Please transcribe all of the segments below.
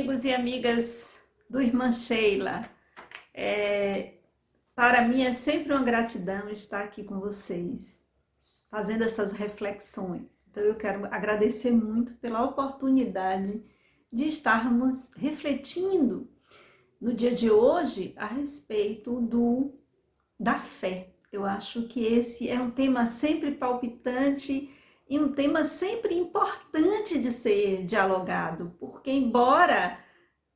amigos e amigas do Irmã Sheila. Para mim é sempre uma gratidão estar aqui com vocês, fazendo essas reflexões. Então eu quero agradecer muito pela oportunidade de estarmos refletindo no dia de hoje a respeito da fé. Eu acho que esse é um tema sempre palpitante e um tema sempre importante de ser dialogado, porque embora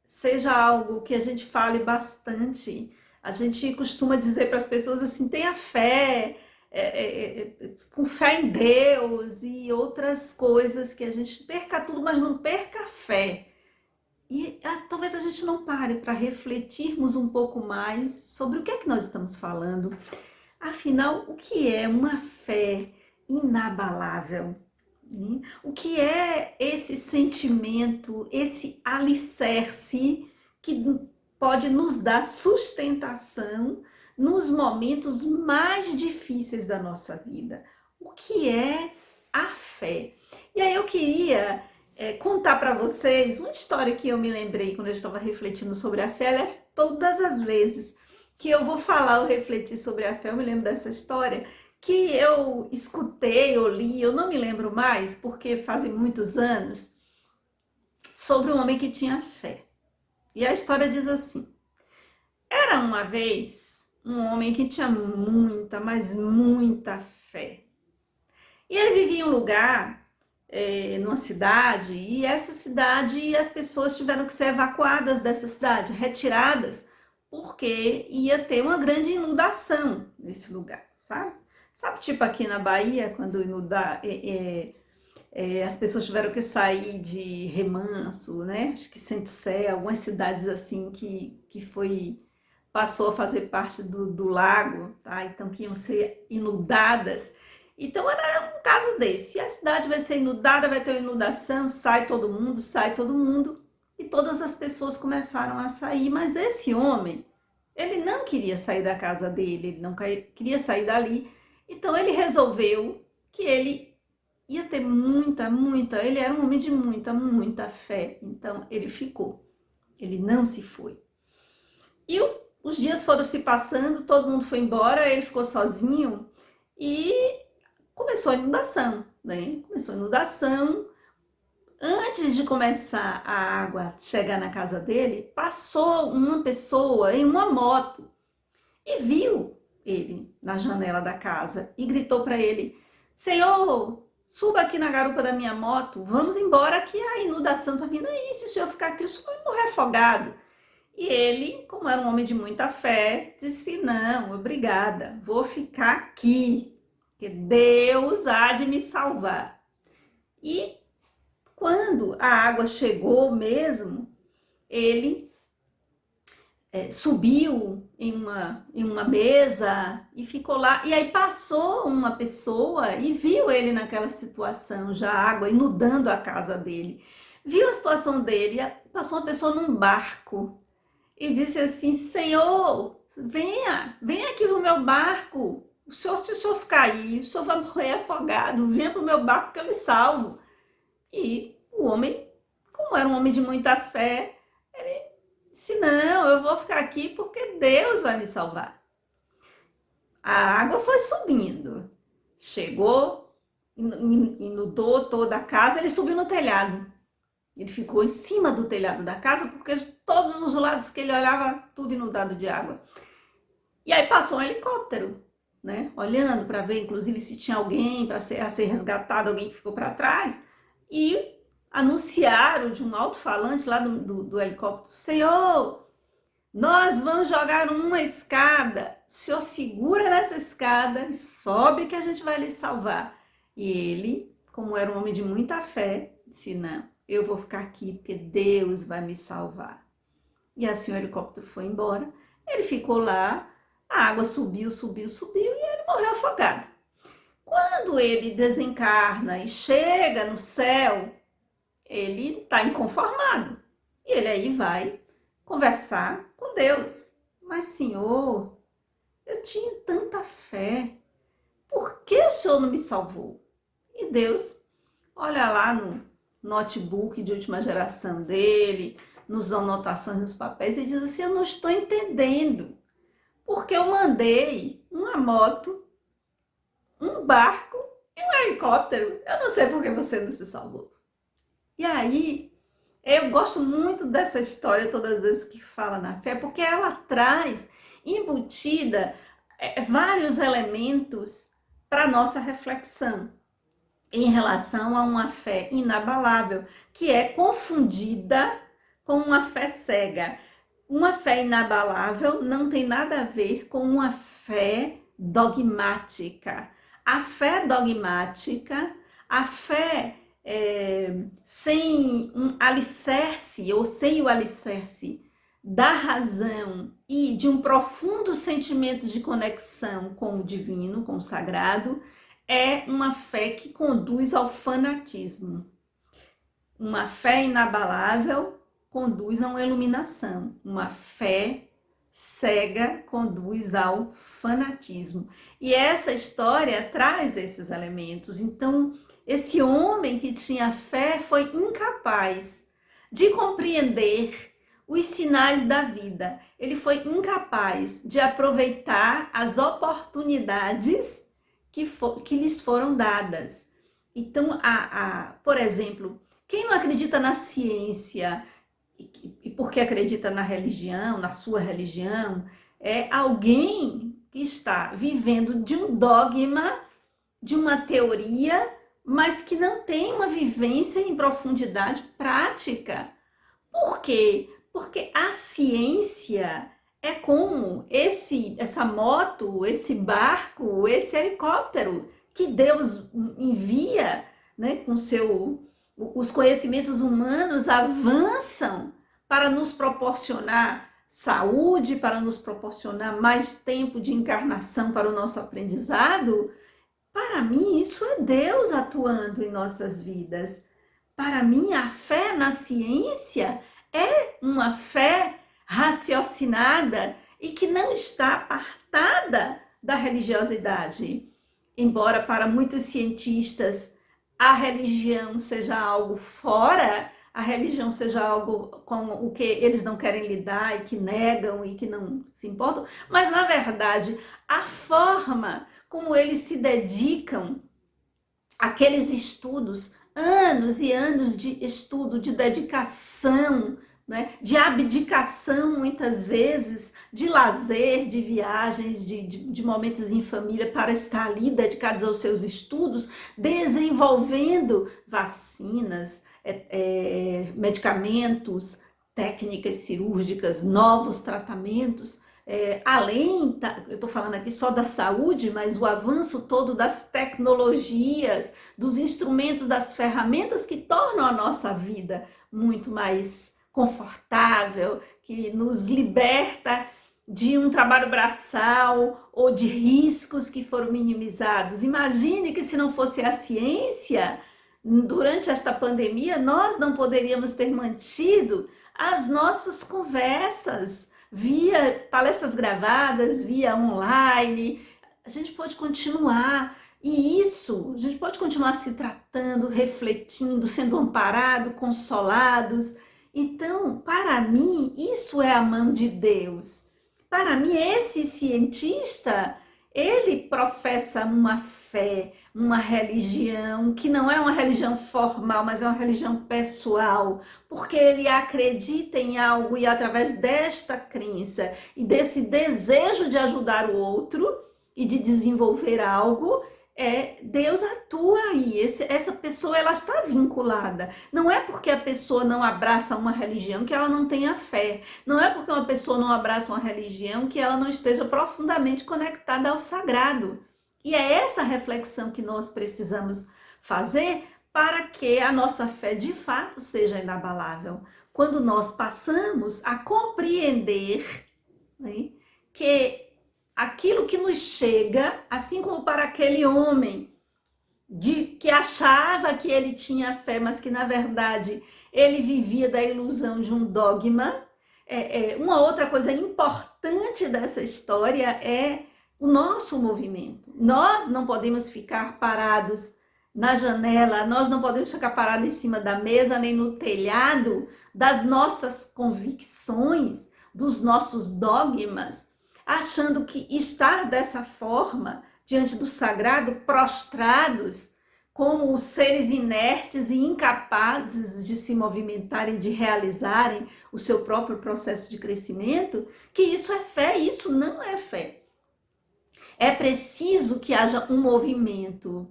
seja algo que a gente fale bastante, a gente costuma dizer para as pessoas assim, tenha fé, com fé em Deus e outras coisas que a gente perca tudo, mas não perca a fé. E talvez a gente não pare para refletirmos um pouco mais sobre o que é que nós estamos falando. Afinal, o que é uma fé inabalável? Né? O que é esse sentimento, esse alicerce que pode nos dar sustentação nos momentos mais difíceis da nossa vida? O que é a fé? E aí eu queria contar para vocês uma história que eu me lembrei quando eu estava refletindo sobre a fé. Aliás, todas as vezes que eu vou falar ou refletir sobre a fé, eu me lembro dessa história que eu escutei ou li, eu não me lembro mais, porque fazem muitos anos, sobre um homem que tinha fé. E a história diz assim: era uma vez um homem que tinha muita, mas muita fé. E ele vivia em um lugar, numa cidade, e essa cidade, as pessoas tiveram que ser evacuadas dessa cidade, retiradas, porque ia ter uma grande inundação nesse lugar, sabe? Sabe, tipo aqui na Bahia, quando inundar, as pessoas tiveram que sair de Remanso, né? Acho que Centro-Sé, algumas cidades assim passou a fazer parte do lago, tá? Então que iam ser inundadas. Então era um caso desse. A cidade vai ser inundada, vai ter uma inundação, sai todo mundo, e todas as pessoas começaram a sair. Mas esse homem, ele não queria sair da casa dele, ele não queria sair dali. Então ele resolveu que ele ia ter ele era um homem de muita fé. Então ele ficou, ele não se foi. E os dias foram se passando, todo mundo foi embora, ele ficou sozinho e começou a inundação, né? Começou a inundação. Antes de começar a água chegar na casa dele, passou uma pessoa em uma moto e viu ele na janela da casa e gritou para ele: Senhor, suba aqui na garupa da minha moto, vamos embora que a inundação está vindo aí, se o senhor ficar aqui, o senhor vai morrer afogado. E ele, como era um homem de muita fé, disse: não, obrigada, vou ficar aqui, que Deus há de me salvar. E quando a água chegou mesmo, ele subiu em uma mesa e ficou lá. E aí passou uma pessoa e viu ele naquela situação, já água inundando a casa dele. Viu a situação dele, passou uma pessoa num barco e disse assim: Senhor, venha aqui no meu barco. Se o senhor ficar aí, o senhor vai morrer afogado. Venha para o meu barco que eu lhe salvo. E o homem, como era um homem de muita fé, ele disse: não, eu vou ficar aqui porque Deus vai me salvar. A água foi subindo, chegou, inundou toda a casa, ele subiu no telhado. Ele ficou em cima do telhado da casa, porque todos os lados que ele olhava, tudo inundado de água. E aí passou um helicóptero, né? Olhando para ver, inclusive, se tinha alguém a ser resgatado, alguém que ficou para trás. E anunciaram de um alto-falante lá do helicóptero: Senhor, nós vamos jogar uma escada. O senhor segura nessa escada e sobe que a gente vai lhe salvar. E ele, como era um homem de muita fé, disse: não, eu vou ficar aqui porque Deus vai me salvar. E assim o helicóptero foi embora, ele ficou lá, a água subiu e ele morreu afogado. Quando ele desencarna e chega no céu, ele está inconformado. E ele aí vai conversar com Deus. Mas, Senhor, eu tinha tanta fé, por que o Senhor não me salvou? E Deus olha lá no notebook de última geração dele, nos anotações, nos papéis, e diz assim: eu não estou entendendo, porque eu mandei uma moto, um barco e um helicóptero. Eu não sei por que você não se salvou. E aí, eu gosto muito dessa história todas as vezes que fala na fé, porque ela traz embutida vários elementos para a nossa reflexão em relação a uma fé inabalável, que é confundida com uma fé cega. Uma fé inabalável não tem nada a ver com uma fé dogmática. A fé dogmática, a fé sem um alicerce ou sem o alicerce da razão e de um profundo sentimento de conexão com o divino, com o sagrado, é uma fé que conduz ao fanatismo. Uma fé inabalável conduz a uma iluminação. Uma fé cega conduz ao fanatismo. E essa história traz esses elementos. Então, esse homem que tinha fé foi incapaz de compreender os sinais da vida. Ele foi incapaz de aproveitar as oportunidades que lhes foram dadas. Então, por exemplo, quem não acredita na ciência e porque acredita na religião, na sua religião, é alguém que está vivendo de um dogma, de uma teoria, mas que não tem uma vivência em profundidade prática. Por quê? Porque a ciência é como essa moto, esse barco, esse helicóptero que Deus envia, né, com os conhecimentos humanos avançam para nos proporcionar saúde, para nos proporcionar mais tempo de encarnação para o nosso aprendizado. Para mim, isso é Deus atuando em nossas vidas. Para mim, a fé na ciência é uma fé raciocinada e que não está apartada da religiosidade. Embora para muitos cientistas a religião seja algo fora, a religião seja algo com o que eles não querem lidar e que negam e que não se importam, mas na verdade a forma como eles se dedicam àqueles estudos, anos e anos de estudo, de dedicação, né, de abdicação muitas vezes, de lazer, de viagens, de momentos em família para estar ali dedicados aos seus estudos, desenvolvendo vacinas, medicamentos, técnicas cirúrgicas, novos tratamentos. Além, eu estou falando aqui só da saúde, mas o avanço todo das tecnologias, dos instrumentos, das ferramentas que tornam a nossa vida muito mais confortável, que nos liberta de um trabalho braçal ou de riscos que foram minimizados. Imagine que se não fosse a ciência, durante esta pandemia, nós não poderíamos ter mantido as nossas conversas via palestras gravadas, via online. A gente pode continuar. E isso, a gente pode continuar se tratando, refletindo, sendo amparados, consolados. Então, para mim, isso é a mão de Deus. Para mim, esse cientista, ele professa uma fé, uma religião, que não é uma religião formal, mas é uma religião pessoal, porque ele acredita em algo e através desta crença e desse desejo de ajudar o outro e de desenvolver algo, Deus atua aí. Essa pessoa, ela está vinculada. Não é porque a pessoa não abraça uma religião que ela não tenha fé. Não é porque uma pessoa não abraça uma religião que ela não esteja profundamente conectada ao sagrado. E é essa reflexão que nós precisamos fazer para que a nossa fé de fato seja inabalável. Quando nós passamos a compreender, né, que aquilo que nos chega, assim como para aquele homem que achava que ele tinha fé, mas que na verdade ele vivia da ilusão de um dogma. Uma outra coisa importante dessa história é o nosso movimento. Nós não podemos ficar parados na janela, nós não podemos ficar parados em cima da mesa, nem no telhado das nossas convicções, dos nossos dogmas, achando que estar dessa forma, diante do sagrado, prostrados, como os seres inertes e incapazes de se movimentarem, de realizarem o seu próprio processo de crescimento, que isso é fé, isso não é fé. É preciso que haja um movimento.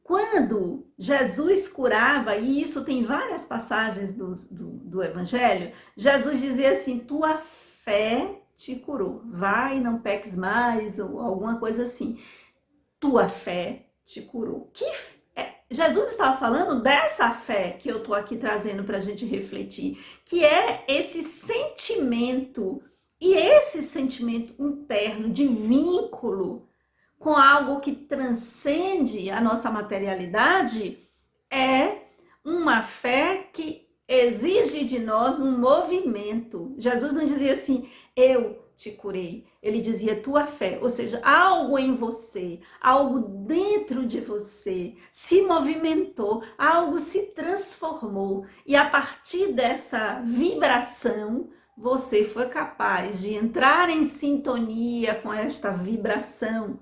Quando Jesus curava, e isso tem várias passagens do Evangelho, Jesus dizia assim, tua fé te curou, vai, não peques mais, ou alguma coisa assim. Tua fé te curou. Jesus estava falando dessa fé que eu estou aqui trazendo para a gente refletir, que é esse sentimento, e esse sentimento interno de vínculo com algo que transcende a nossa materialidade, é uma fé que exige de nós um movimento. Jesus não dizia assim, eu te curei. Ele dizia tua fé, ou seja, algo em você, algo dentro de você se movimentou, algo se transformou. E a partir dessa vibração, você foi capaz de entrar em sintonia com esta vibração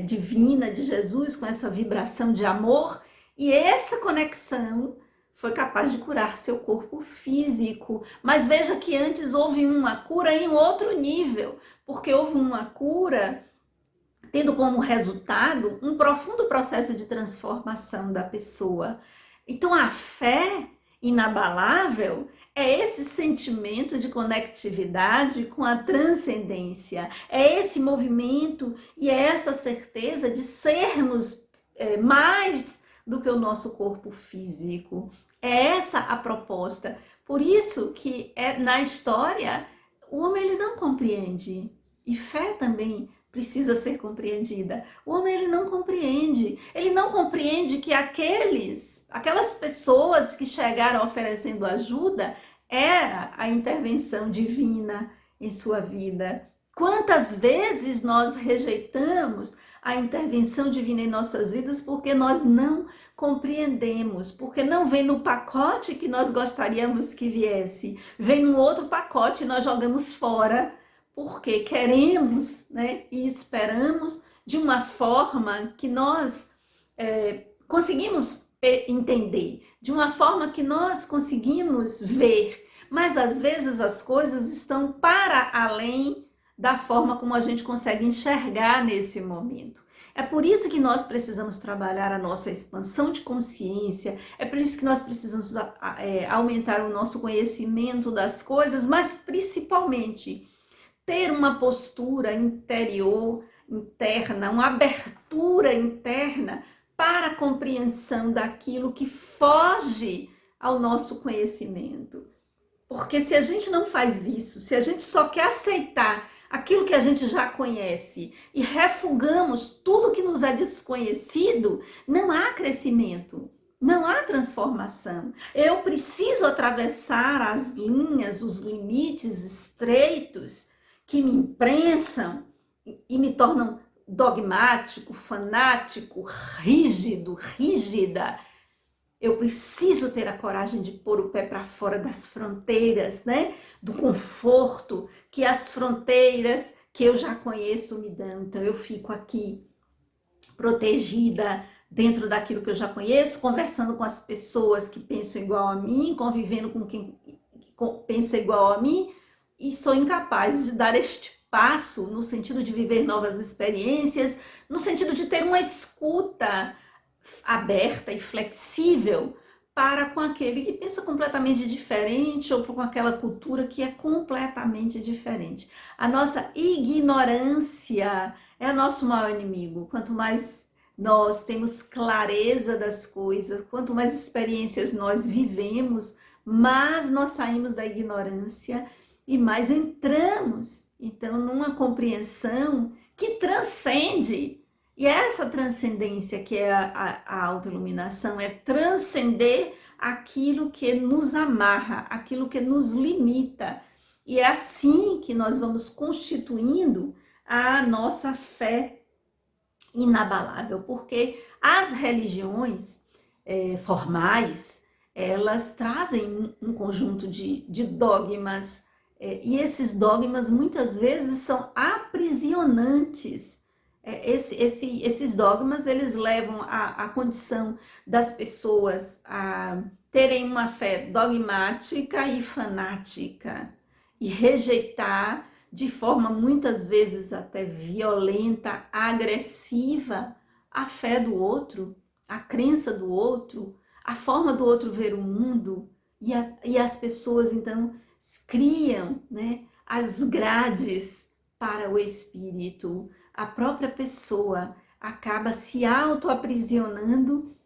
divina de Jesus, com essa vibração de amor, e essa conexão foi capaz de curar seu corpo físico. Mas veja que antes houve uma cura em outro nível, porque houve uma cura tendo como resultado um profundo processo de transformação da pessoa. Então a fé inabalável é esse sentimento de conectividade com a transcendência, é esse movimento e é essa certeza de sermos mais do que o nosso corpo físico. É essa a proposta. Por isso que na história o homem ele não compreende, e fé também precisa ser compreendida. O homem ele não compreende que aquelas pessoas que chegaram oferecendo ajuda era a intervenção divina em sua vida. Quantas vezes nós rejeitamos a intervenção divina em nossas vidas porque nós não compreendemos, porque não vem no pacote que nós gostaríamos que viesse, vem num outro pacote e nós jogamos fora, porque queremos, né, e esperamos de uma forma que nós conseguimos entender, de uma forma que nós conseguimos ver, mas às vezes as coisas estão para além da forma como a gente consegue enxergar nesse momento. É por isso que nós precisamos trabalhar a nossa expansão de consciência, é por isso que nós precisamos aumentar o nosso conhecimento das coisas, mas principalmente ter uma postura interior, interna, uma abertura interna para a compreensão daquilo que foge ao nosso conhecimento. Porque se a gente não faz isso, se a gente só quer aceitar aquilo que a gente já conhece e refugamos tudo que nos é desconhecido, não há crescimento, não há transformação. Eu preciso atravessar as linhas, os limites estreitos que me imprensam e me tornam dogmático, fanático, rígido, rígida. Eu preciso ter a coragem de pôr o pé para fora das fronteiras, né? Do conforto que as fronteiras que eu já conheço me dão. Então eu fico aqui protegida dentro daquilo que eu já conheço, conversando com as pessoas que pensam igual a mim, convivendo com quem pensa igual a mim, e sou incapaz de dar este passo no sentido de viver novas experiências, no sentido de ter uma escuta aberta e flexível para com aquele que pensa completamente diferente ou com aquela cultura que é completamente diferente. A nossa ignorância é nosso maior inimigo. Quanto mais nós temos clareza das coisas, quanto mais experiências nós vivemos, mais nós saímos da ignorância e mais entramos, então, numa compreensão que transcende. E essa transcendência que é a autoiluminação, é transcender aquilo que nos amarra, aquilo que nos limita. E é assim que nós vamos constituindo a nossa fé inabalável, porque as religiões formais, elas trazem um conjunto de dogmas, e esses dogmas muitas vezes são aprisionantes. Esses dogmas, eles levam a condição das pessoas a terem uma fé dogmática e fanática, e rejeitar de forma muitas vezes até violenta, agressiva, a fé do outro, a crença do outro, a forma do outro ver o mundo, e as pessoas então criam, né, as grades para o espírito. A própria pessoa acaba se auto-aprisionando,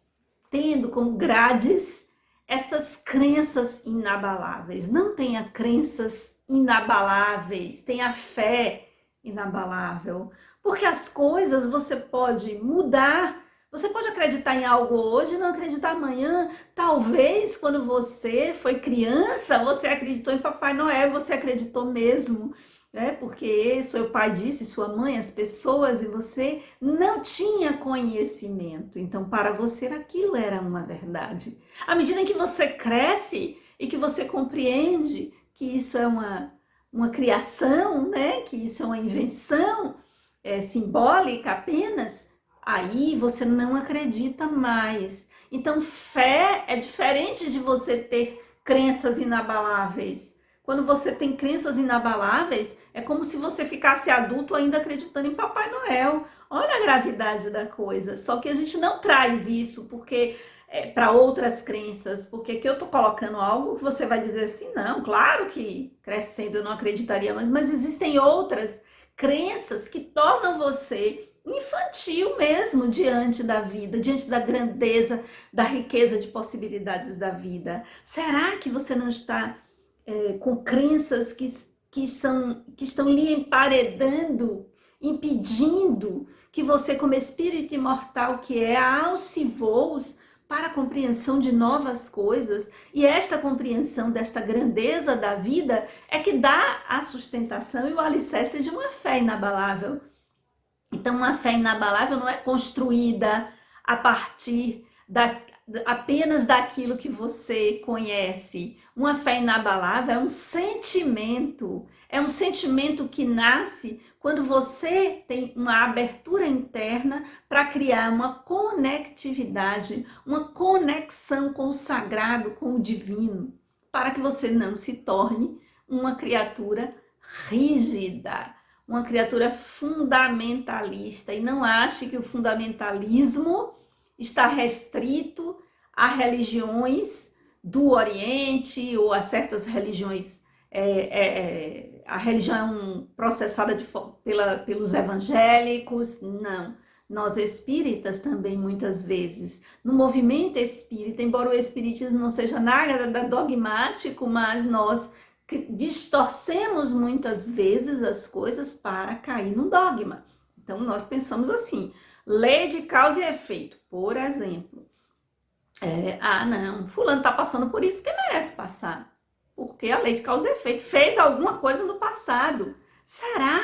tendo como grades essas crenças inabaláveis. Não tenha crenças inabaláveis, tenha fé inabalável, porque as coisas você pode mudar. Você pode acreditar em algo hoje e não acreditar amanhã. Talvez quando você foi criança, você acreditou em Papai Noel, você acreditou mesmo, né? Porque seu pai disse, sua mãe, as pessoas, e você não tinha conhecimento. Então, para você, aquilo era uma verdade. À medida em que você cresce e que você compreende que isso é uma criação, né? Que isso é uma invenção simbólica apenas, aí você não acredita mais. Então, fé é diferente de você ter crenças inabaláveis. Quando você tem crenças inabaláveis, é como se você ficasse adulto ainda acreditando em Papai Noel. Olha a gravidade da coisa. Só que a gente não traz isso porque para outras crenças, porque aqui eu estou colocando algo que você vai dizer assim, não, claro que crescendo eu não acreditaria mais, mas existem outras crenças que tornam você infantil mesmo diante da vida, diante da grandeza, da riqueza de possibilidades da vida. Será que você não está com crenças que estão lhe emparedando, impedindo que você, como espírito imortal que é, alce voos para a compreensão de novas coisas? E esta compreensão desta grandeza da vida é que dá a sustentação e o alicerce de uma fé inabalável. Então, uma fé inabalável não é construída a partir apenas daquilo que você conhece. Uma fé inabalável é um sentimento que nasce quando você tem uma abertura interna para criar uma conectividade, uma conexão com o sagrado, com o divino, para que você não se torne uma criatura rígida, uma criatura fundamentalista, e não ache que o fundamentalismo está restrito a religiões do Oriente ou a certas religiões. A religião processada pelos evangélicos, não. Nós espíritas também, muitas vezes, no movimento espírita, embora o espiritismo não seja nada dogmático, mas nós distorcemos muitas vezes as coisas para cair no dogma. Então, nós pensamos assim, lei de causa e efeito, por exemplo. Não, fulano está passando por isso, que merece passar. Porque a lei de causa e efeito fez alguma coisa no passado. Será?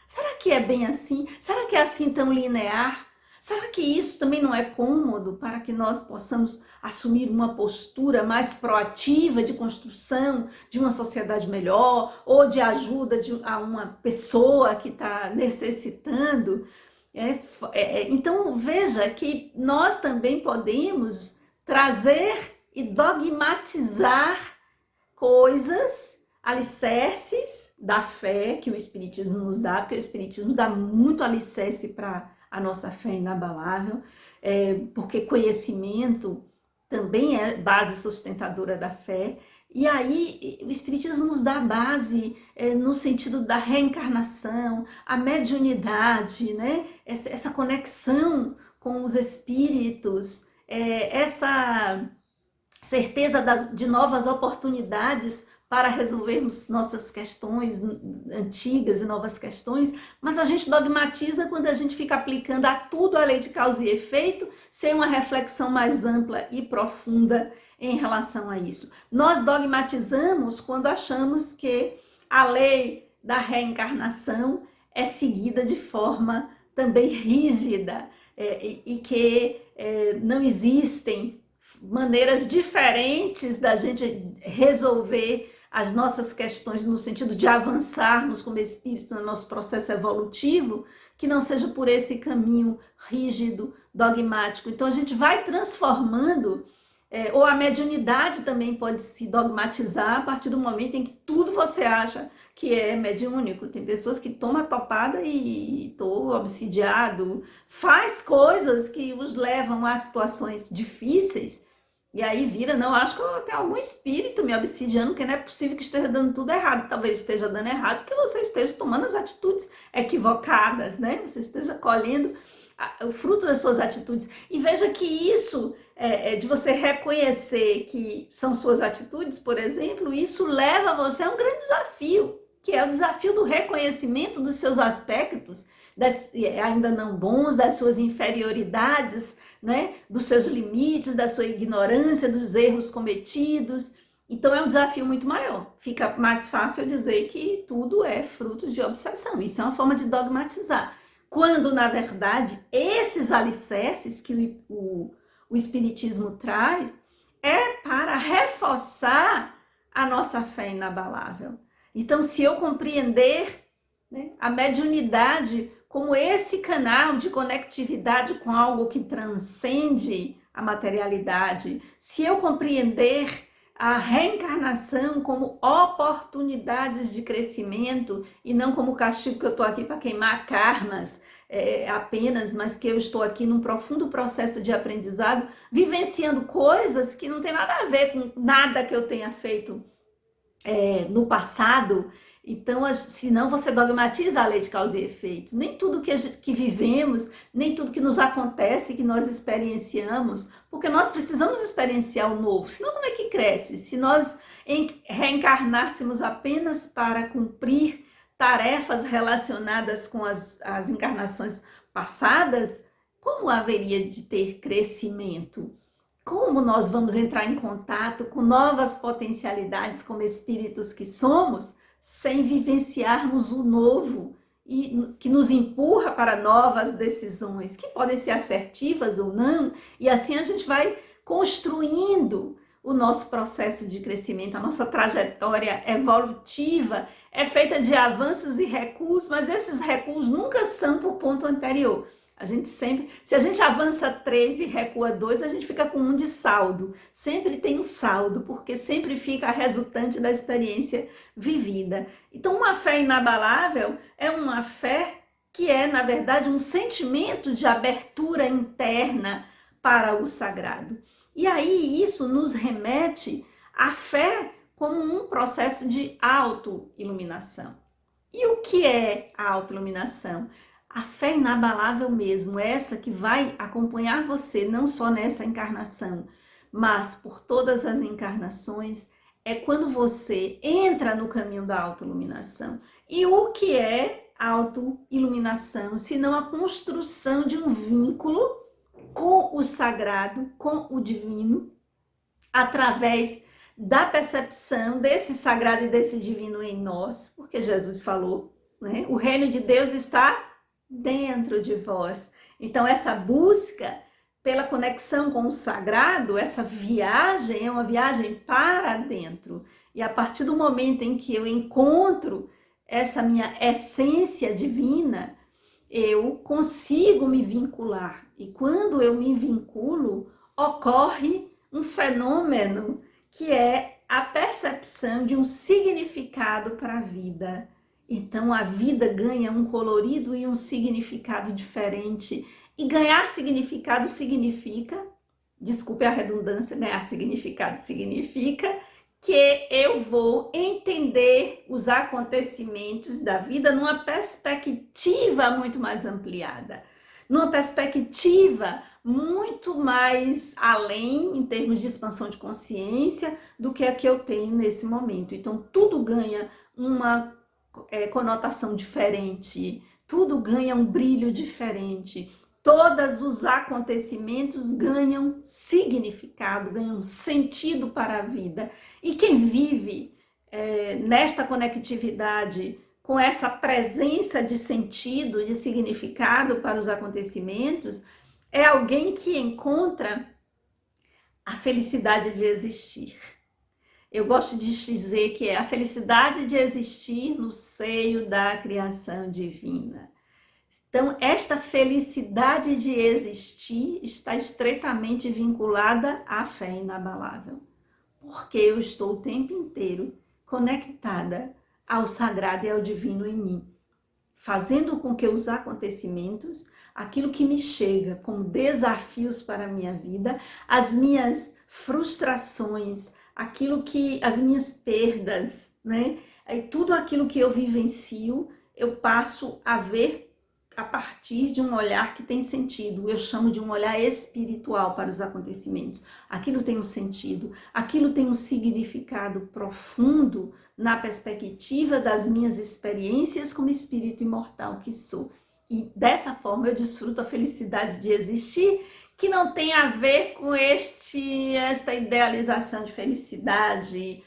Será que é bem assim? Será que é assim tão linear? Será que isso também não é cômodo para que nós possamos assumir uma postura mais proativa de construção de uma sociedade melhor ou de ajuda a uma pessoa que está necessitando? Então, veja que nós também podemos trazer e dogmatizar coisas, alicerces da fé que o Espiritismo nos dá, porque o Espiritismo dá muito alicerce para a nossa fé inabalável, porque conhecimento também é base sustentadora da fé. E aí o Espiritismo nos dá base no sentido da reencarnação, a mediunidade, né? Essa conexão com os espíritos, essa certeza de novas oportunidades para resolvermos nossas questões antigas e novas questões, mas a gente dogmatiza quando a gente fica aplicando a tudo a lei de causa e efeito, sem uma reflexão mais ampla e profunda em relação a isso. Nós dogmatizamos quando achamos que a lei da reencarnação é seguida de forma também rígida, e que não existem maneiras diferentes da gente resolver as nossas questões no sentido de avançarmos como espírito no nosso processo evolutivo, que não seja por esse caminho rígido, dogmático. Então a gente vai transformando, ou a mediunidade também pode se dogmatizar a partir do momento em que tudo você acha que é mediúnico. Tem pessoas que tomam a topada e estou obsidiado, faz coisas que os levam a situações difíceis, e aí vira, não, acho que eu tenho algum espírito me obsidiando, porque não é possível que esteja dando tudo errado. Talvez esteja dando errado porque você esteja tomando as atitudes equivocadas, né? Você esteja colhendo o fruto das suas atitudes. E veja que isso, de você reconhecer que são suas atitudes, por exemplo, isso leva você a um grande desafio, que é o desafio do reconhecimento dos seus aspectos, ainda não bons, das suas inferioridades, né? Dos seus limites, da sua ignorância, dos erros cometidos. Então é um desafio muito maior. Fica mais fácil dizer que tudo é fruto de obsessão. Isso é uma forma de dogmatizar. Quando, na verdade, esses alicerces que o Espiritismo traz é para reforçar a nossa fé inabalável. Então, se eu compreender, né, a mediunidade como esse canal de conectividade com algo que transcende a materialidade, se eu compreender a reencarnação como oportunidades de crescimento e não como castigo, que eu estou aqui para queimar karmas apenas, mas que eu estou aqui num profundo processo de aprendizado, vivenciando coisas que não tem nada a ver com nada que eu tenha feito no passado. Então, senão você dogmatiza a lei de causa e efeito. Nem tudo que vivemos, nem tudo que nos acontece, que nós experienciamos, porque nós precisamos experienciar o novo. Senão, como é que cresce? Se nós reencarnássemos apenas para cumprir tarefas relacionadas com as encarnações passadas, como haveria de ter crescimento? Como nós vamos entrar em contato com novas potencialidades como espíritos que somos, sem vivenciarmos o novo e que nos empurra para novas decisões, que podem ser assertivas ou não, e assim a gente vai construindo o nosso processo de crescimento, a nossa trajetória evolutiva é feita de avanços e recuos, mas esses recuos nunca são para o ponto anterior. A gente sempre, se a gente avança 3 e recua 2, a gente fica com 1 de saldo. Sempre tem um saldo, porque sempre fica a resultante da experiência vivida. Então, uma fé inabalável é uma fé que é, na verdade, um sentimento de abertura interna para o sagrado. E aí isso nos remete à fé como um processo de autoiluminação. E o que é a autoiluminação? A fé inabalável mesmo, essa que vai acompanhar você não só nessa encarnação, mas por todas as encarnações, é quando você entra no caminho da autoiluminação. E o que é autoiluminação, senão a construção de um vínculo com o sagrado, com o divino, através da percepção desse sagrado e desse divino em nós, porque Jesus falou, né? O reino de Deus está dentro de vós. Então essa busca pela conexão com o sagrado, essa viagem é uma viagem para dentro. E a partir do momento em que eu encontro essa minha essência divina, eu consigo me vincular. E quando eu me vinculo, ocorre um fenômeno que é a percepção de um significado para a vida. Então a vida ganha um colorido e um significado diferente. E ganhar significado significa, desculpe a redundância, ganhar significado significa que eu vou entender os acontecimentos da vida numa perspectiva muito mais ampliada, numa perspectiva muito mais além em termos de expansão de consciência do que a que eu tenho nesse momento. Então tudo ganha uma conotação diferente, tudo ganha um brilho diferente, todos os acontecimentos ganham significado, ganham sentido para a vida. E quem vive nesta conectividade com essa presença de sentido, de significado para os acontecimentos, é alguém que encontra a felicidade de existir. Eu gosto de dizer que é a felicidade de existir no seio da criação divina. Então, esta felicidade de existir está estreitamente vinculada à fé inabalável, porque eu estou o tempo inteiro conectada ao sagrado e ao divino em mim, fazendo com que os acontecimentos, aquilo que me chega como desafios para a minha vida, as minhas frustrações, as minhas perdas, né? E tudo aquilo que eu vivencio, eu passo a ver a partir de um olhar que tem sentido. Eu chamo de um olhar espiritual para os acontecimentos. Aquilo tem um sentido, aquilo tem um significado profundo na perspectiva das minhas experiências como espírito imortal que sou. E dessa forma eu desfruto a felicidade de existir, que não tem a ver com esta idealização de felicidade,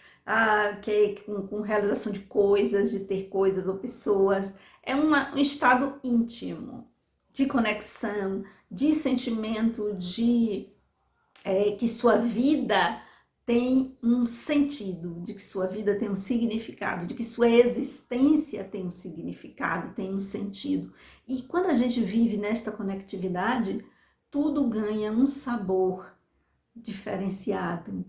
com realização de coisas, de ter coisas ou pessoas. É um estado íntimo, de conexão, de sentimento, que sua vida tem um sentido, de que sua vida tem um significado, de que sua existência tem um significado, tem um sentido. E quando a gente vive nesta conectividade, tudo ganha um sabor diferenciado.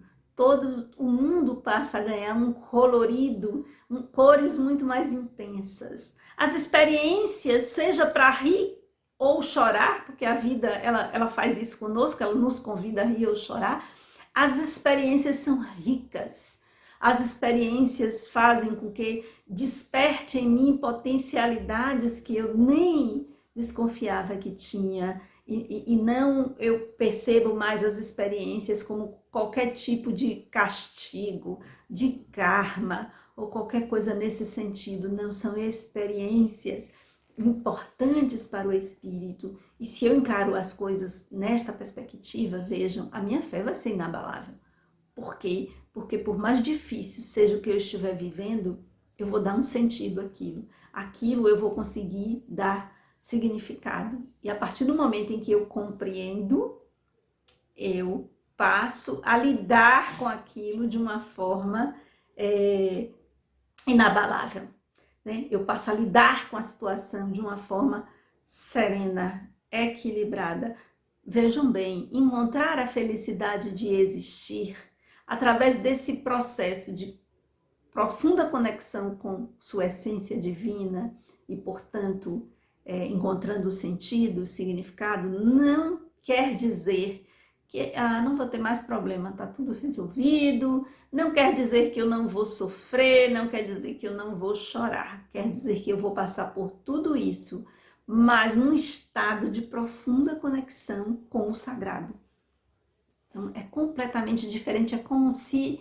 O mundo passa a ganhar um colorido, cores muito mais intensas. As experiências, seja para rir ou chorar, porque a vida ela faz isso conosco, ela nos convida a rir ou chorar, as experiências são ricas. As experiências fazem com que desperte em mim potencialidades que eu nem desconfiava que tinha, e não eu percebo mais as experiências como qualquer tipo de castigo, de karma ou qualquer coisa nesse sentido. Não, são experiências importantes para o espírito. E se eu encaro as coisas nesta perspectiva, vejam, a minha fé vai ser inabalável. Por quê? Porque por mais difícil seja o que eu estiver vivendo, eu vou dar um sentido àquilo. Aquilo eu vou conseguir dar significado. E a partir do momento em que eu compreendo, eu passo a lidar com aquilo de uma forma inabalável, né? Eu passo a lidar com a situação de uma forma serena, equilibrada. Vejam bem, encontrar a felicidade de existir através desse processo de profunda conexão com sua essência divina e, portanto, encontrando o sentido, o significado, não quer dizer que não vou ter mais problema, está tudo resolvido, não quer dizer que eu não vou sofrer, não quer dizer que eu não vou chorar, quer dizer que eu vou passar por tudo isso, mas num estado de profunda conexão com o sagrado. Então, é completamente diferente, é como se,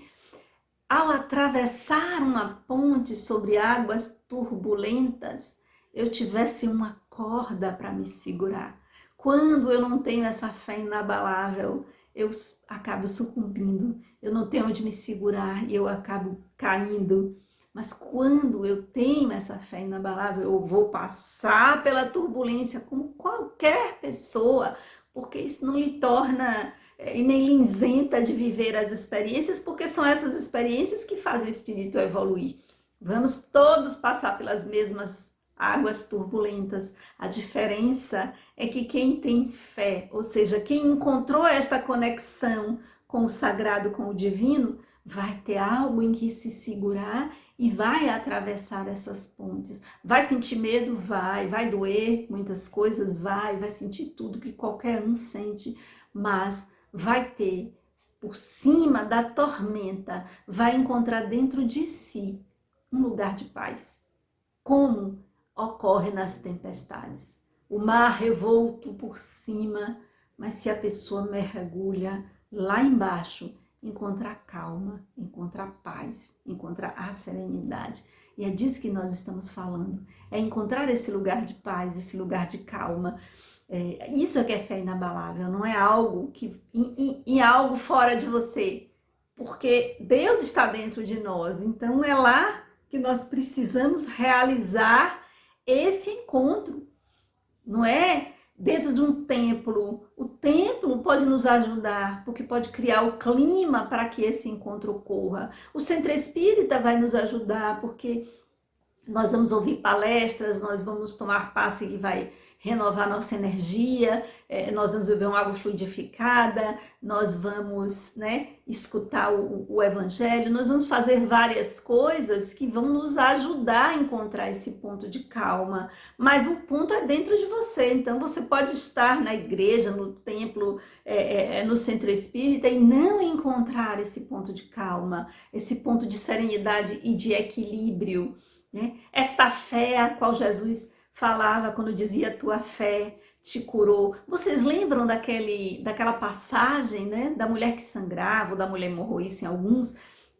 ao atravessar uma ponte sobre águas turbulentas, eu tivesse uma corda para me segurar. Quando eu não tenho essa fé inabalável, eu acabo sucumbindo, eu não tenho onde me segurar e eu acabo caindo. Mas quando eu tenho essa fé inabalável, eu vou passar pela turbulência como qualquer pessoa, porque isso não lhe torna nem lhe isenta de viver as experiências, porque são essas experiências que fazem o espírito evoluir. Vamos todos passar pelas mesmas águas turbulentas. A diferença é que quem tem fé, ou seja, quem encontrou esta conexão com o sagrado, com o divino, vai ter algo em que se segurar e vai atravessar essas pontes. Vai sentir medo? Vai doer muitas coisas? Vai sentir tudo que qualquer um sente, mas vai ter, por cima da tormenta, vai encontrar dentro de si um lugar de paz. Como ocorre nas tempestades. O mar revolto por cima, mas se a pessoa mergulha lá embaixo, encontra a calma, encontra a paz, encontra a serenidade. E é disso que nós estamos falando. É encontrar esse lugar de paz, esse lugar de calma. Isso é que é fé inabalável, não é algo algo fora de você. Porque Deus está dentro de nós, então é lá que nós precisamos realizar esse encontro. Não é dentro de um templo. O templo pode nos ajudar, porque pode criar o clima para que esse encontro ocorra. O centro espírita vai nos ajudar, porque nós vamos ouvir palestras, nós vamos tomar passe que vai renovar nossa energia, nós vamos beber uma água fluidificada, nós vamos, escutar o evangelho, nós vamos fazer várias coisas que vão nos ajudar a encontrar esse ponto de calma, mas o ponto é dentro de você. Então você pode estar na igreja, no templo, no centro espírita e não encontrar esse ponto de calma, esse ponto de serenidade e de equilíbrio. Esta fé a qual Jesus falava quando dizia tua fé te curou. Vocês lembram daquela passagem, da mulher que sangrava, ou da mulher hemorroíça em alguns,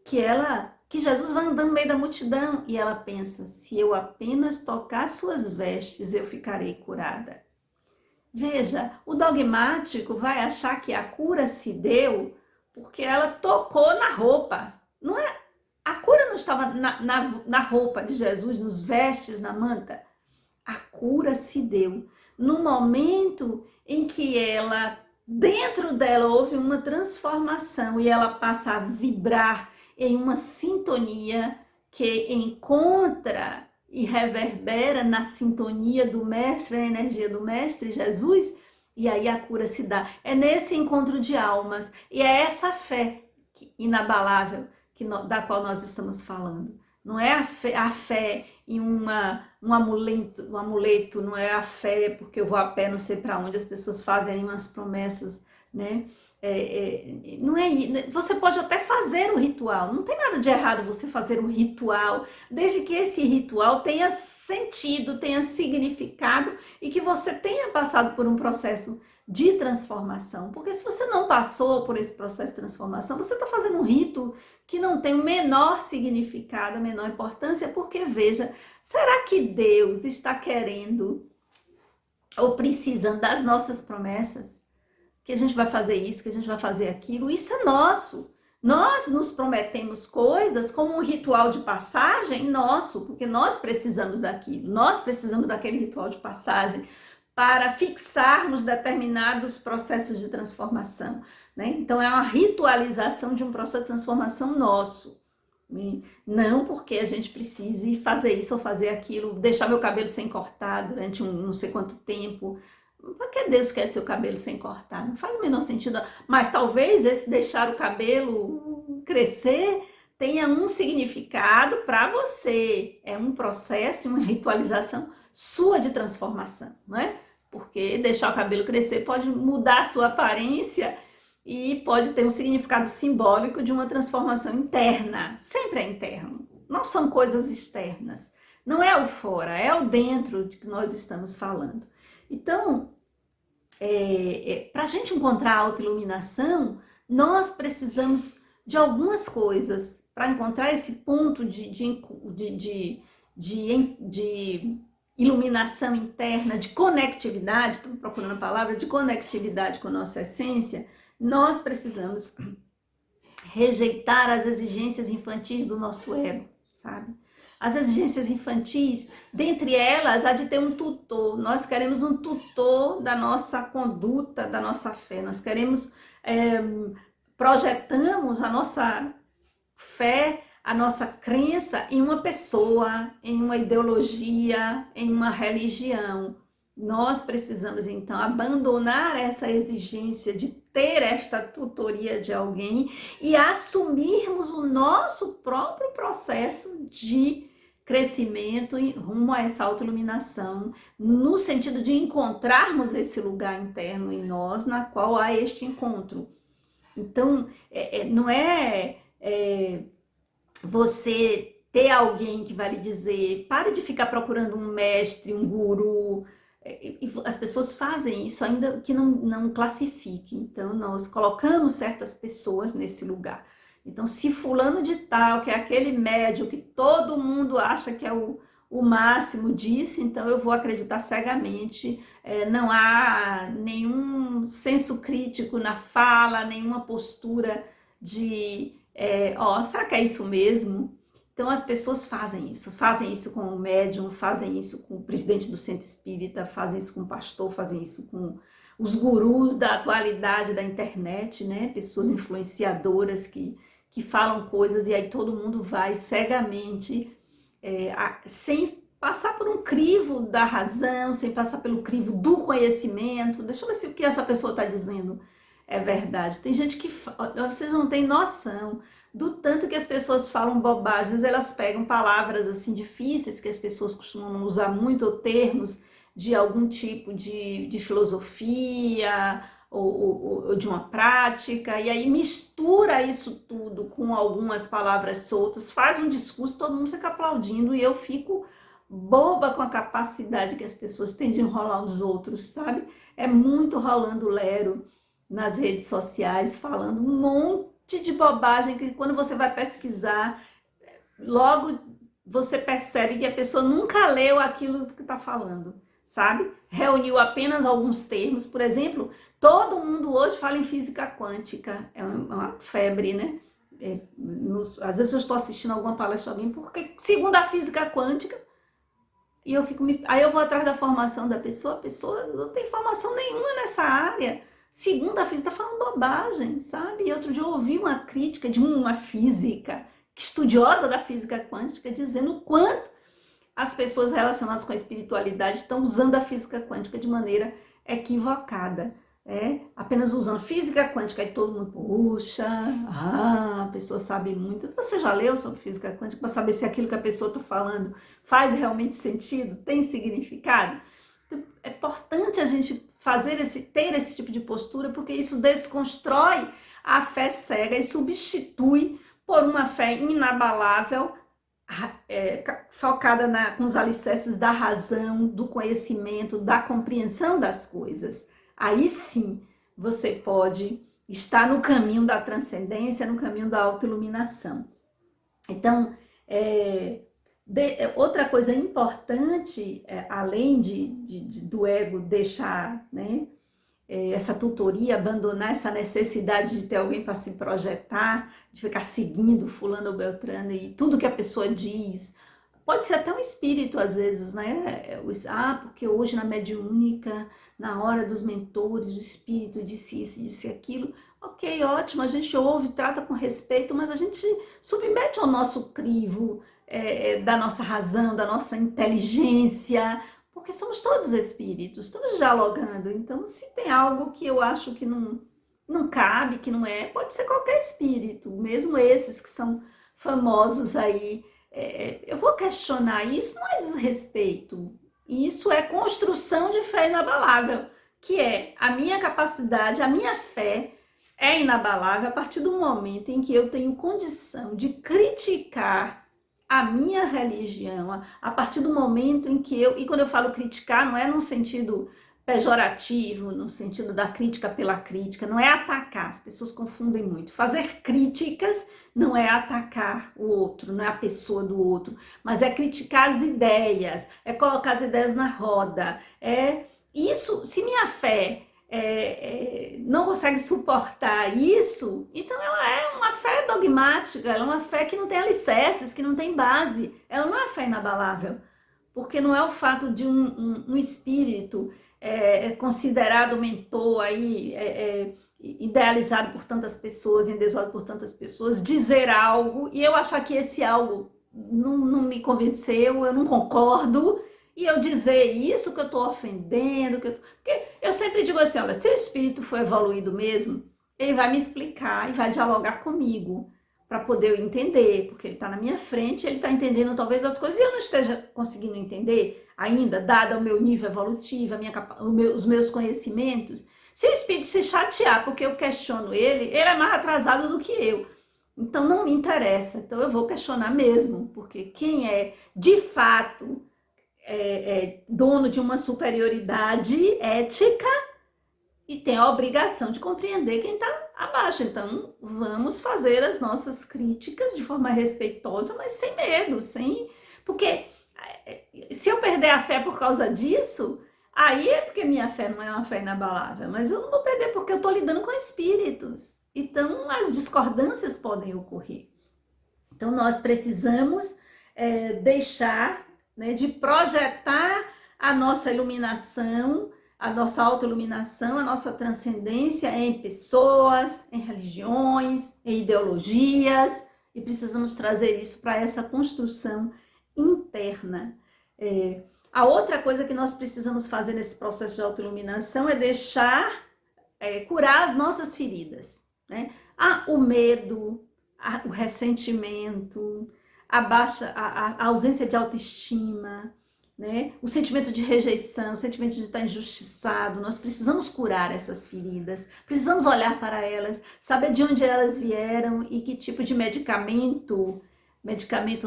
que Jesus vai andando no meio da multidão e ela pensa, se eu apenas tocar suas vestes, eu ficarei curada. Veja, o dogmático vai achar que a cura se deu porque ela tocou na roupa. Não é? A cura não estava na roupa de Jesus, nos vestes, na manta. A cura se deu no momento em que dentro dela houve uma transformação e ela passa a vibrar em uma sintonia que encontra e reverbera na sintonia do Mestre, a energia do Mestre Jesus, e aí a cura se dá. É nesse encontro de almas, e é essa fé inabalável da qual nós estamos falando. Não é a fé em um amuleto, não é a fé porque eu vou a pé não sei para onde, as pessoas fazem aí umas promessas, não é. Você pode até fazer o ritual, não tem nada de errado você fazer um ritual, desde que esse ritual tenha sentido, tenha significado e que você tenha passado por um processo de transformação, porque se você não passou por esse processo de transformação, você está fazendo um rito que não tem o menor significado, a menor importância, porque veja, será que Deus está querendo ou precisando das nossas promessas? Que a gente vai fazer isso, que a gente vai fazer aquilo, isso é nosso. Nós nos prometemos coisas como um ritual de passagem nosso, porque nós precisamos daquilo, nós precisamos daquele ritual de passagem para fixarmos determinados processos de transformação. Então, é uma ritualização de um processo de transformação nosso. Não porque a gente precise fazer isso ou fazer aquilo, deixar meu cabelo sem cortar durante não sei quanto tempo. Por que Deus quer seu cabelo sem cortar? Não faz o menor sentido. Mas talvez esse deixar o cabelo crescer tenha um significado para você. É um processo, uma ritualização sua de transformação, não é? Porque deixar o cabelo crescer pode mudar a sua aparência e pode ter um significado simbólico de uma transformação interna. Sempre é interno. Não são coisas externas. Não é o fora, é o dentro de que nós estamos falando. Então, para a gente encontrar a autoiluminação, nós precisamos de algumas coisas para encontrar esse ponto de iluminação interna, de conectividade, estamos procurando a palavra, de conectividade com a nossa essência. Nós precisamos rejeitar as exigências infantis do nosso ego, sabe? As exigências infantis, dentre elas, a de ter um tutor. Nós queremos um tutor da nossa conduta, da nossa fé. Nós queremos, projetamos a nossa fé, a nossa crença em uma pessoa, em uma ideologia, em uma religião. Nós precisamos, então, abandonar essa exigência de ter esta tutoria de alguém e assumirmos o nosso próprio processo de crescimento rumo a essa autoiluminação, no sentido de encontrarmos esse lugar interno em nós, na qual há este encontro. Então, não é você ter alguém que vai lhe dizer, pare de ficar procurando um mestre, um guru. As pessoas fazem isso ainda que não classifique. Então, nós colocamos certas pessoas nesse lugar. Então, se fulano de tal, que é aquele médium que todo mundo acha que é o máximo disso, então eu vou acreditar cegamente. Não há nenhum senso crítico na fala, nenhuma postura de, será que é isso mesmo? Então as pessoas fazem isso com o médium, fazem isso com o presidente do centro espírita, fazem isso com o pastor, fazem isso com os gurus da atualidade da internet, né? Pessoas influenciadoras que falam coisas e aí todo mundo vai cegamente, sem passar por um crivo da razão, sem passar pelo crivo do conhecimento. Deixa eu ver se o que essa pessoa está dizendo é verdade. Tem gente que vocês não têm noção do tanto que as pessoas falam bobagens, elas pegam palavras assim difíceis que as pessoas costumam usar muito, ou termos de algum tipo de filosofia ou de uma prática, e aí mistura isso tudo com algumas palavras soltas, faz um discurso, todo mundo fica aplaudindo e eu fico boba com a capacidade que as pessoas têm de enrolar os outros, sabe? É muito rolando lero nas redes sociais, falando um monte de bobagem que quando você vai pesquisar, logo você percebe que a pessoa nunca leu aquilo que está falando, sabe? Reuniu apenas alguns termos, por exemplo, todo mundo hoje fala em física quântica, é uma febre, né? Às vezes eu estou assistindo alguma palestra de alguém, porque segundo a física quântica, e eu fico aí eu vou atrás da formação da pessoa, a pessoa não tem formação nenhuma nessa área. Segundo a física, está falando bobagem, sabe? E outro dia eu ouvi uma crítica de uma física, estudiosa da física quântica, dizendo o quanto as pessoas relacionadas com a espiritualidade estão usando a física quântica de maneira equivocada. Apenas usando física quântica e todo mundo, puxa, a pessoa sabe muito. Você já leu sobre física quântica para saber se aquilo que a pessoa está falando faz realmente sentido, tem significado? Então, é importante a gente ter esse tipo de postura, porque isso desconstrói a fé cega e substitui por uma fé inabalável, focada com os alicerces da razão, do conhecimento, da compreensão das coisas. Aí sim você pode estar no caminho da transcendência, no caminho da autoiluminação. Então, outra coisa importante, além do ego deixar, né, essa tutoria, abandonar essa necessidade de ter alguém para se projetar, de ficar seguindo fulano ou beltrano e tudo que a pessoa diz. Pode ser até um espírito, às vezes, né? Porque hoje na mediúnica, na hora dos mentores, o espírito disse isso, disse aquilo. Ok, ótimo, a gente ouve, trata com respeito, mas a gente submete ao nosso crivo, da nossa razão, da nossa inteligência, porque somos todos espíritos, estamos dialogando. Então, se tem algo que eu acho que não cabe, que não pode ser qualquer espírito, mesmo esses que são famosos aí. Eu vou questionar, isso não é desrespeito, isso é construção de fé inabalável, que é a minha capacidade, a minha fé é inabalável a partir do momento em que eu tenho condição de criticar a minha religião, a partir do momento em que e quando eu falo criticar, não é num sentido pejorativo, no sentido da crítica pela crítica, não é atacar, as pessoas confundem muito. Fazer críticas não é atacar o outro, não é a pessoa do outro, mas é criticar as ideias, é colocar as ideias na roda. Isso, se minha fé não consegue suportar isso, então ela é uma fé dogmática, ela é uma fé que não tem alicerces, que não tem base, ela não é uma fé inabalável, porque não é o fato de um espírito considerado mentor aí, idealizado por tantas pessoas, endeusado por tantas pessoas, dizer algo e eu achar que esse algo não me convenceu, eu não concordo, e eu dizer isso que eu estou ofendendo, porque eu sempre digo assim, olha, se o espírito for evoluído mesmo, ele vai me explicar e vai dialogar comigo para poder eu entender, porque ele está na minha frente, ele está entendendo talvez as coisas e eu não esteja conseguindo entender ainda, dado o meu nível evolutivo, os meus conhecimentos. Se o espírito se chatear porque eu questiono ele é mais atrasado do que eu. Então não me interessa, então eu vou questionar mesmo, porque quem é de fato dono de uma superioridade ética e tem a obrigação de compreender quem está abaixo. Então, vamos fazer as nossas críticas de forma respeitosa, mas sem medo, porque se eu perder a fé por causa disso, aí é porque minha fé não é uma fé inabalável, mas eu não vou perder porque eu estou lidando com espíritos. Então, as discordâncias podem ocorrer. Então, nós precisamos deixar, né, de projetar a nossa iluminação, a nossa autoiluminação, a nossa transcendência em pessoas, em religiões, em ideologias, e precisamos trazer isso para essa construção interna. A outra coisa que nós precisamos fazer nesse processo de autoiluminação é deixar curar as nossas feridas, né? O medo, o ressentimento, a ausência de autoestima, né? O sentimento de rejeição, o sentimento de estar injustiçado. Nós precisamos curar essas feridas, precisamos olhar para elas, saber de onde elas vieram e que tipo de medicamento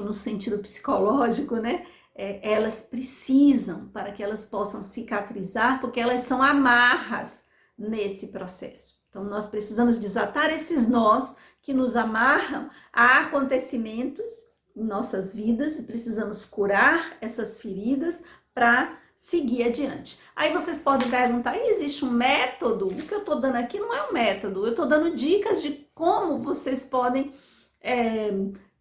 no sentido psicológico, né? Elas precisam para que elas possam cicatrizar, porque elas são amarras nesse processo. Então, nós precisamos desatar esses nós que nos amarram a acontecimentos em nossas vidas e precisamos curar essas feridas para seguir adiante. Aí vocês podem perguntar, existe um método? O que eu estou dando aqui não é um método, eu estou dando dicas de como vocês podem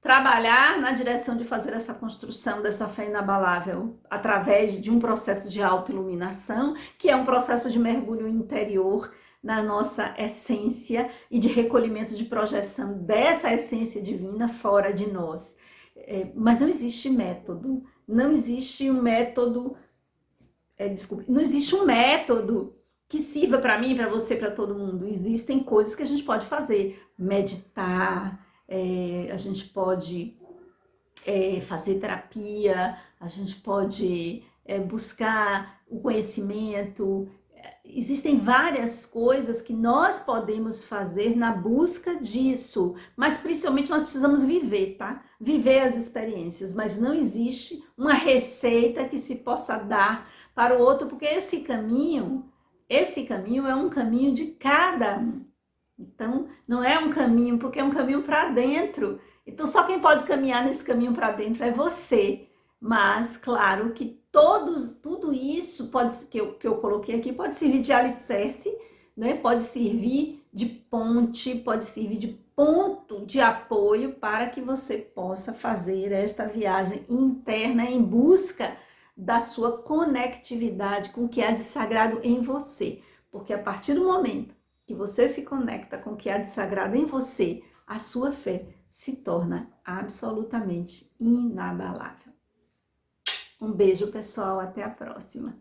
trabalhar na direção de fazer essa construção dessa fé inabalável através de um processo de autoiluminação, que é um processo de mergulho interior na nossa essência e de recolhimento de projeção dessa essência divina fora de nós. Mas não existe método, não existe um método, não existe um método que sirva para mim, para você, para todo mundo. Existem coisas que a gente pode fazer, meditar, a gente pode fazer terapia, a gente pode buscar o conhecimento. Existem várias coisas que nós podemos fazer na busca disso, mas principalmente nós precisamos viver, tá? Viver as experiências, mas não existe uma receita que se possa dar para o outro, porque esse caminho é um caminho de cada um. Então, não é um caminho, porque é um caminho para dentro. Então, só quem pode caminhar nesse caminho para dentro é você. Mas, claro que tudo isso que eu coloquei aqui pode servir de alicerce, né? Pode servir de ponte, pode servir de ponto de apoio para que você possa fazer esta viagem interna em busca da sua conectividade com o que há de sagrado em você. Porque a partir do momento que você se conecta com o que há de sagrado em você, a sua fé se torna absolutamente inabalável. Um beijo, pessoal, até a próxima.